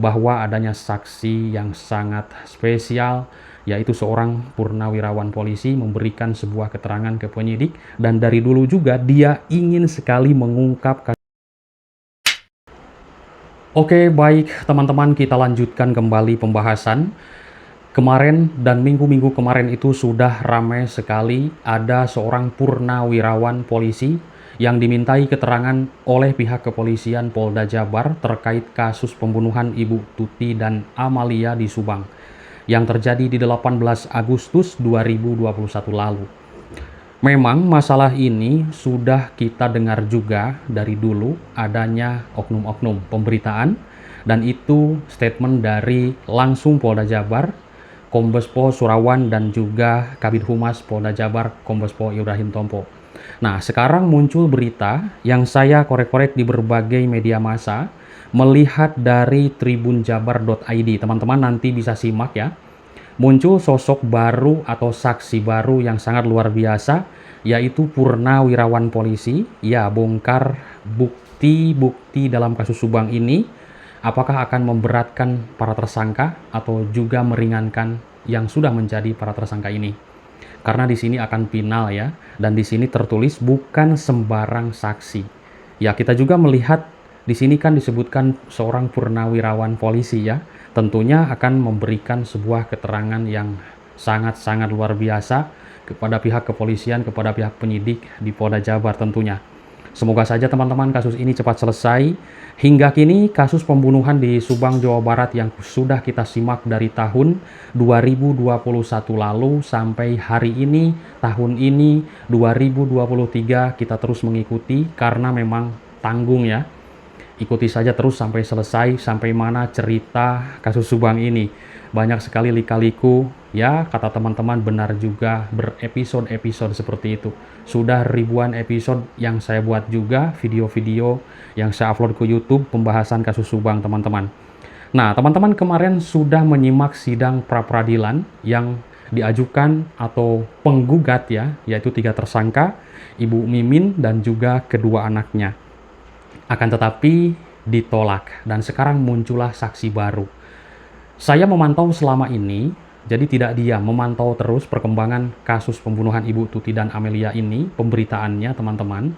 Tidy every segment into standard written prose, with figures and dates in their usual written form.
bahwa adanya saksi yang sangat spesial, yaitu seorang purnawirawan polisi memberikan sebuah keterangan ke penyidik, dan dari dulu juga dia ingin sekali mengungkap. Oke, baik teman-teman, kita lanjutkan kembali pembahasan. Kemarin dan minggu-minggu kemarin itu sudah ramai sekali, ada seorang purnawirawan polisi yang dimintai keterangan oleh pihak kepolisian Polda Jabar terkait kasus pembunuhan Ibu Tuti dan Amalia di Subang yang terjadi di 18 Agustus 2021 lalu. Memang masalah ini sudah kita dengar juga dari dulu adanya oknum-oknum pemberitaan, dan itu statement dari langsung Polda Jabar, Kombes Pol Surawan, dan juga Kabid Humas Polda Jabar, Kombes Pol Ibrahim Tompo. Nah, sekarang muncul berita yang saya korek-korek di berbagai media massa, melihat dari tribunjabar.id. Teman-teman nanti bisa simak ya. Muncul sosok baru atau saksi baru yang sangat luar biasa, yaitu purnawirawan polisi. Ya, bongkar bukti-bukti dalam kasus Subang ini. Apakah akan memberatkan para tersangka atau juga meringankan yang sudah menjadi para tersangka ini? Karena di sini akan final ya, dan di sini tertulis bukan sembarang saksi. Ya, kita juga melihat di sini kan disebutkan seorang purnawirawan polisi ya, tentunya akan memberikan sebuah keterangan yang sangat-sangat luar biasa kepada pihak kepolisian, kepada pihak penyidik di Polda Jabar tentunya. Semoga saja teman-teman kasus ini cepat selesai. Hingga kini kasus pembunuhan di Subang, Jawa Barat yang sudah kita simak dari tahun 2021 lalu sampai hari ini, tahun ini 2023, kita terus mengikuti karena memang tanggung ya. Ikuti saja terus sampai selesai, sampai mana cerita kasus Subang ini. Banyak sekali lika-liku, ya kata teman-teman benar juga, berepisode-episode seperti itu. Sudah ribuan episode yang saya buat juga, video-video yang saya upload ke YouTube, pembahasan kasus Subang teman-teman. Nah, teman-teman kemarin sudah menyimak sidang pra-peradilan yang diajukan atau penggugat ya, yaitu 3 tersangka, Ibu Mimin dan juga kedua anaknya. Akan tetapi ditolak, dan sekarang muncullah saksi baru. Saya memantau selama ini, jadi tidak diam, memantau terus perkembangan kasus pembunuhan Ibu Tuti dan Amelia ini, pemberitaannya teman-teman.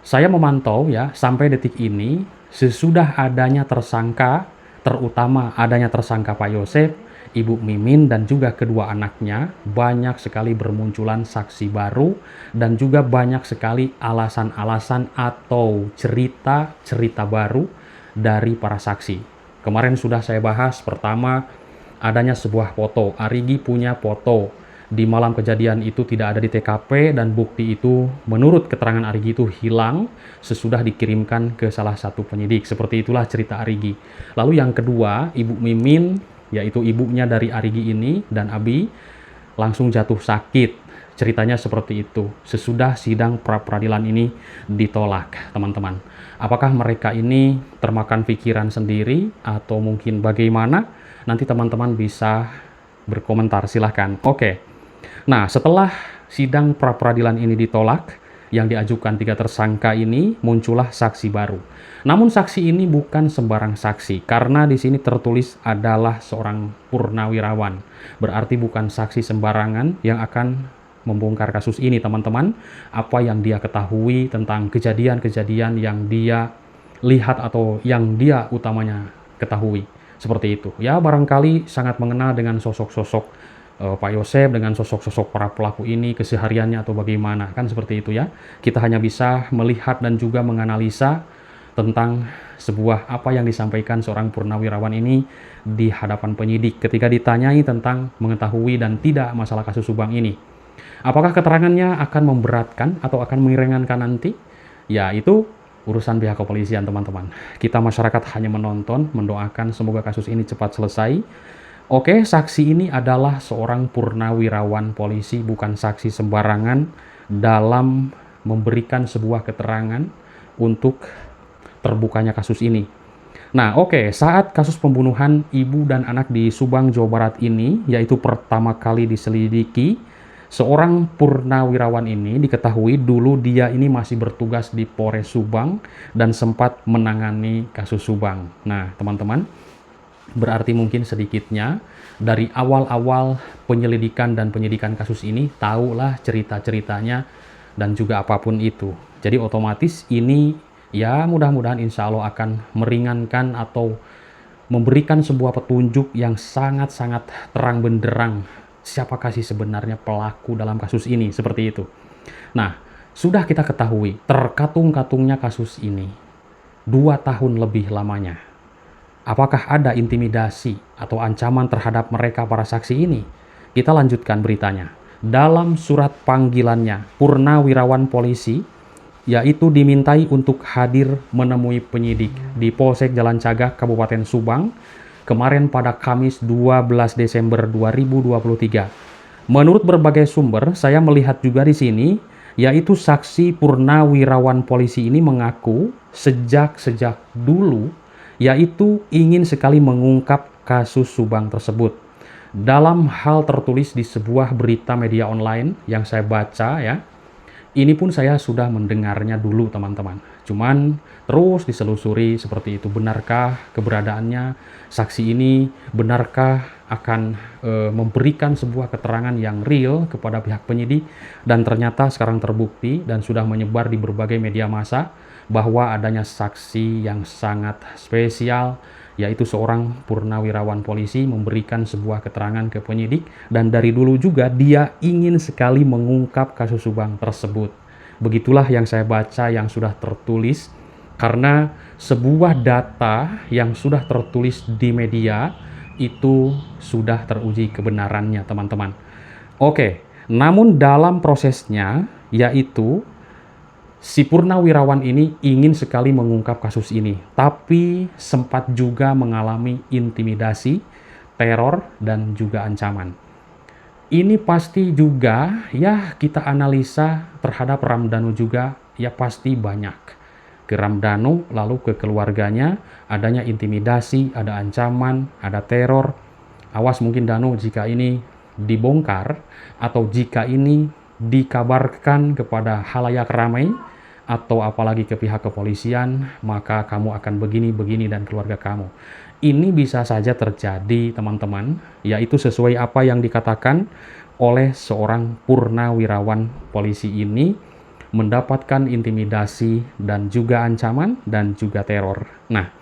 Saya memantau ya, sampai detik ini, sesudah adanya tersangka, terutama adanya tersangka Pak Yosef, Ibu Mimin, dan juga kedua anaknya, banyak sekali bermunculan saksi baru, dan juga banyak sekali alasan-alasan atau cerita-cerita baru dari para saksi. Kemarin sudah saya bahas, pertama, adanya sebuah foto. Arigi punya foto. Di malam kejadian itu tidak ada di TKP, dan bukti itu menurut keterangan Arigi itu hilang sesudah dikirimkan ke salah satu penyidik. Seperti itulah cerita Arigi. Lalu yang kedua, Ibu Mimin, yaitu ibunya dari Arigi ini dan Abi, langsung jatuh sakit. Ceritanya seperti itu. Sesudah sidang pra-peradilan ini ditolak, teman-teman. Apakah mereka ini termakan pikiran sendiri atau mungkin bagaimana? Nanti teman-teman bisa berkomentar, silahkan. Oke. Nah, setelah sidang pra-peradilan ini ditolak, yang diajukan 3 tersangka ini, muncullah saksi baru. Namun saksi ini bukan sembarang saksi, karena di sini tertulis adalah seorang purnawirawan. Berarti bukan saksi sembarangan yang akan membongkar kasus ini, teman-teman. Apa yang dia ketahui tentang kejadian-kejadian yang dia lihat atau yang dia utamanya ketahui. Seperti itu. Ya, barangkali sangat mengenal dengan sosok-sosok Pak Yosef, dengan sosok-sosok para pelaku ini, kesehariannya atau bagaimana, kan seperti itu ya. Kita hanya bisa melihat dan juga menganalisa tentang sebuah apa yang disampaikan seorang purnawirawan ini di hadapan penyidik ketika ditanyai tentang mengetahui dan tidak masalah kasus Subang ini. Apakah keterangannya akan memberatkan atau akan meringankan nanti? Ya, itu urusan pihak kepolisian, teman-teman. Kita masyarakat hanya menonton, mendoakan semoga kasus ini cepat selesai. Oke, saksi ini adalah seorang purnawirawan polisi, bukan saksi sembarangan dalam memberikan sebuah keterangan untuk terbukanya kasus ini. Nah, oke, saat kasus pembunuhan ibu dan anak di Subang, Jawa Barat ini, yaitu pertama kali diselidiki, seorang purnawirawan ini diketahui dulu dia ini masih bertugas di Polres Subang dan sempat menangani kasus Subang. Nah, teman-teman, Berarti mungkin sedikitnya dari awal-awal penyelidikan dan penyidikan kasus ini tahulah cerita-ceritanya dan juga apapun itu. Jadi otomatis ini ya mudah-mudahan insya Allah akan meringankan atau memberikan sebuah petunjuk yang sangat-sangat terang benderang siapakah sih sebenarnya pelaku dalam kasus ini, seperti itu. Nah, sudah kita ketahui terkatung-katungnya kasus ini 2 tahun lebih lamanya. Apakah ada intimidasi atau ancaman terhadap mereka para saksi ini? Kita lanjutkan beritanya. Dalam surat panggilannya, Purnawirawan polisi yaitu dimintai untuk hadir menemui penyidik di Polsek Jalan Cagak, Kabupaten Subang, kemarin pada Kamis 12 Desember 2023. Menurut berbagai sumber, saya melihat juga di sini, yaitu saksi Purnawirawan polisi ini mengaku sejak dulu yaitu ingin sekali mengungkap kasus Subang tersebut. Dalam hal tertulis di sebuah berita media online yang saya baca ya, ini pun saya sudah mendengarnya dulu teman-teman. Cuman terus diselusuri seperti itu. Benarkah keberadaannya saksi ini? Benarkah akan memberikan sebuah keterangan yang real kepada pihak penyidik? Dan ternyata sekarang terbukti dan sudah menyebar di berbagai media massa bahwa adanya saksi yang sangat spesial, yaitu seorang purnawirawan polisi memberikan sebuah keterangan ke penyidik, dan dari dulu juga dia ingin sekali mengungkap kasus Subang tersebut. Begitulah yang saya baca yang sudah tertulis, karena sebuah data yang sudah tertulis di media itu sudah teruji kebenarannya teman-teman. Oke, namun dalam prosesnya yaitu si Purnawirawan ini ingin sekali mengungkap kasus ini, tapi sempat juga mengalami intimidasi, teror, dan juga ancaman. Ini pasti juga ya kita analisa terhadap Ramdhanu juga ya pasti banyak. Ke Ramdhanu lalu ke keluarganya adanya intimidasi, ada ancaman, ada teror. Awas mungkin Danu jika ini dibongkar atau jika ini dikabarkan kepada halayak ramai, atau apalagi ke pihak kepolisian, maka kamu akan begini dan keluarga kamu. Ini bisa saja terjadi teman-teman, yaitu sesuai apa yang dikatakan oleh seorang purnawirawan polisi ini, mendapatkan intimidasi dan juga ancaman dan juga teror. Nah,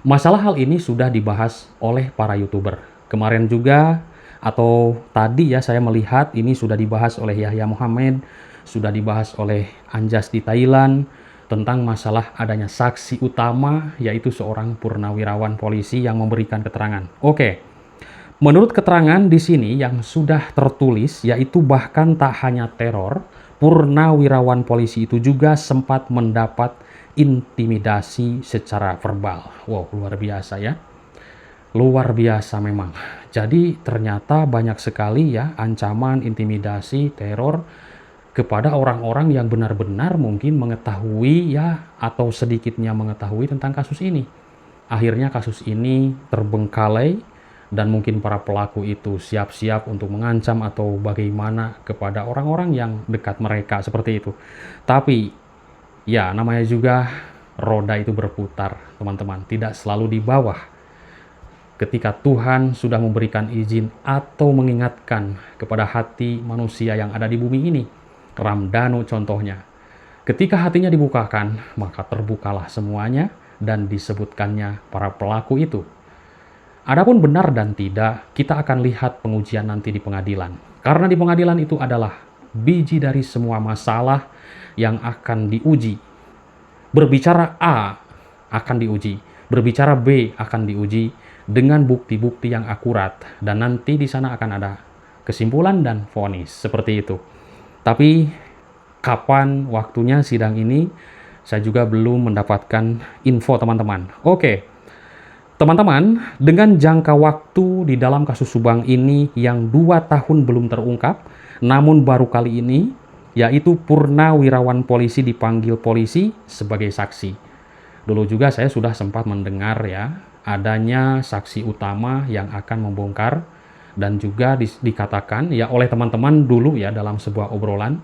masalah hal ini sudah dibahas oleh para YouTuber. Kemarin juga atau tadi ya saya melihat ini sudah dibahas oleh Yahya Muhammad, sudah dibahas oleh Anjas di Thailand tentang masalah adanya saksi utama yaitu seorang purnawirawan polisi yang memberikan keterangan. Oke. Menurut keterangan di sini yang sudah tertulis yaitu bahkan tak hanya teror, purnawirawan polisi itu juga sempat mendapat intimidasi secara verbal. Wow, luar biasa ya. Luar biasa memang. Jadi ternyata banyak sekali ya ancaman, intimidasi, teror kepada orang-orang yang benar-benar mungkin mengetahui ya atau sedikitnya mengetahui tentang kasus ini. Akhirnya kasus ini terbengkalai dan mungkin para pelaku itu siap-siap untuk mengancam atau bagaimana kepada orang-orang yang dekat mereka seperti itu. Tapi ya namanya juga roda itu berputar teman-teman, tidak selalu di bawah. Ketika Tuhan sudah memberikan izin atau mengingatkan kepada hati manusia yang ada di bumi ini, Ramdhanu contohnya. Ketika hatinya dibukakan, maka terbukalah semuanya dan disebutkannya para pelaku itu. Adapun benar dan tidak, kita akan lihat pengujian nanti di pengadilan. Karena di pengadilan itu adalah biji dari semua masalah yang akan diuji. Berbicara A akan diuji, berbicara B akan diuji dengan bukti-bukti yang akurat, dan nanti di sana akan ada kesimpulan dan vonis seperti itu. Tapi kapan waktunya sidang ini, saya juga belum mendapatkan info teman-teman. Oke, teman-teman, dengan jangka waktu di dalam kasus Subang ini yang 2 tahun belum terungkap, namun baru kali ini, yaitu purnawirawan polisi dipanggil polisi sebagai saksi. Dulu juga saya sudah sempat mendengar ya, adanya saksi utama yang akan membongkar, dan juga dikatakan ya oleh teman-teman dulu ya dalam sebuah obrolan,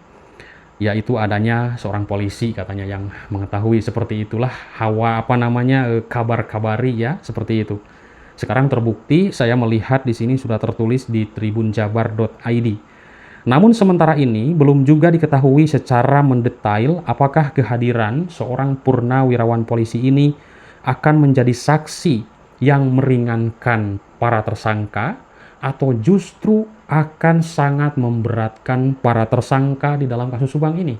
yaitu adanya seorang polisi katanya yang mengetahui seperti itulah hawa apa namanya kabar-kabari ya seperti itu. Sekarang terbukti saya melihat di sini sudah tertulis di tribunjabar.id. Namun sementara ini belum juga diketahui secara mendetail apakah kehadiran seorang purnawirawan polisi ini akan menjadi saksi yang meringankan para tersangka atau justru akan sangat memberatkan para tersangka di dalam kasus Subang ini.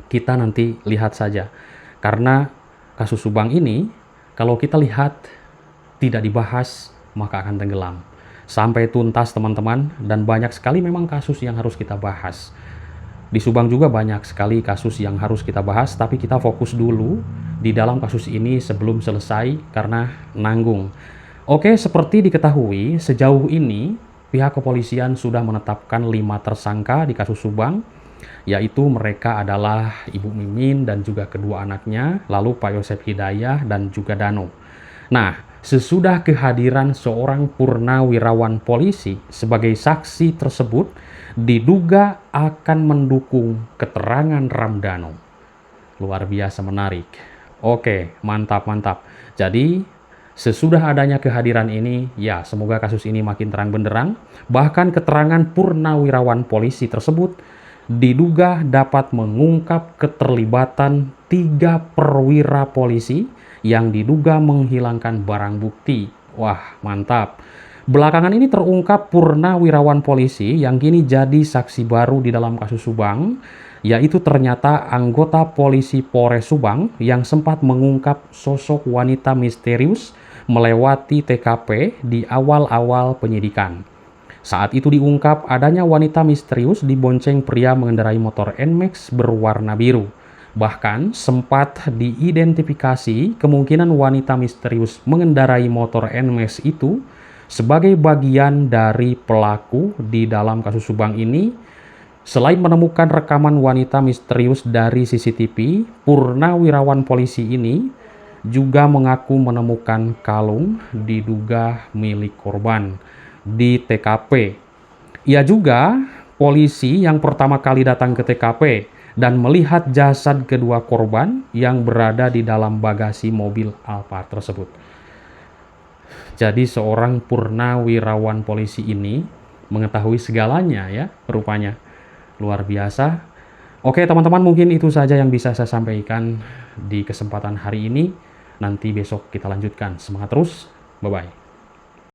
Kita nanti lihat saja. Karena kasus Subang ini, kalau kita lihat tidak dibahas, maka akan tenggelam. Sampai tuntas teman-teman, dan banyak sekali memang kasus yang harus kita bahas. Di Subang juga banyak sekali kasus yang harus kita bahas, tapi kita fokus dulu di dalam kasus ini sebelum selesai karena nanggung. Oke, seperti diketahui, sejauh ini pihak kepolisian sudah menetapkan 5 tersangka di kasus Subang, yaitu mereka adalah Ibu Mimin dan juga kedua anaknya, lalu Pak Yosef Hidayah dan juga Dano. Nah, sesudah kehadiran seorang purnawirawan polisi sebagai saksi tersebut, diduga akan mendukung keterangan Ramdhano. Luar biasa menarik. Oke, mantap. Jadi, sesudah adanya kehadiran ini, ya semoga kasus ini makin terang benderang. Bahkan keterangan purnawirawan polisi tersebut diduga dapat mengungkap keterlibatan 3 perwira polisi yang diduga menghilangkan barang bukti. Wah, mantap. Belakangan ini terungkap purnawirawan polisi yang kini jadi saksi baru di dalam kasus Subang, yaitu ternyata anggota polisi Polres Subang yang sempat mengungkap sosok wanita misterius melewati TKP di awal-awal penyidikan. Saat itu diungkap adanya wanita misterius dibonceng pria mengendarai motor NMAX berwarna biru. Bahkan sempat diidentifikasi kemungkinan wanita misterius mengendarai motor NMAX itu sebagai bagian dari pelaku di dalam kasus Subang ini. Selain menemukan rekaman wanita misterius dari CCTV, purnawirawan polisi ini juga mengaku menemukan kalung diduga milik korban di TKP. Ia juga polisi yang pertama kali datang ke TKP dan melihat jasad kedua korban yang berada di dalam bagasi mobil Alphard tersebut. Jadi seorang purnawirawan polisi ini mengetahui segalanya ya, rupanya. Luar biasa. Oke teman-teman, mungkin itu saja yang bisa saya sampaikan di kesempatan hari ini. Nanti besok kita lanjutkan. Semangat terus. Bye-bye.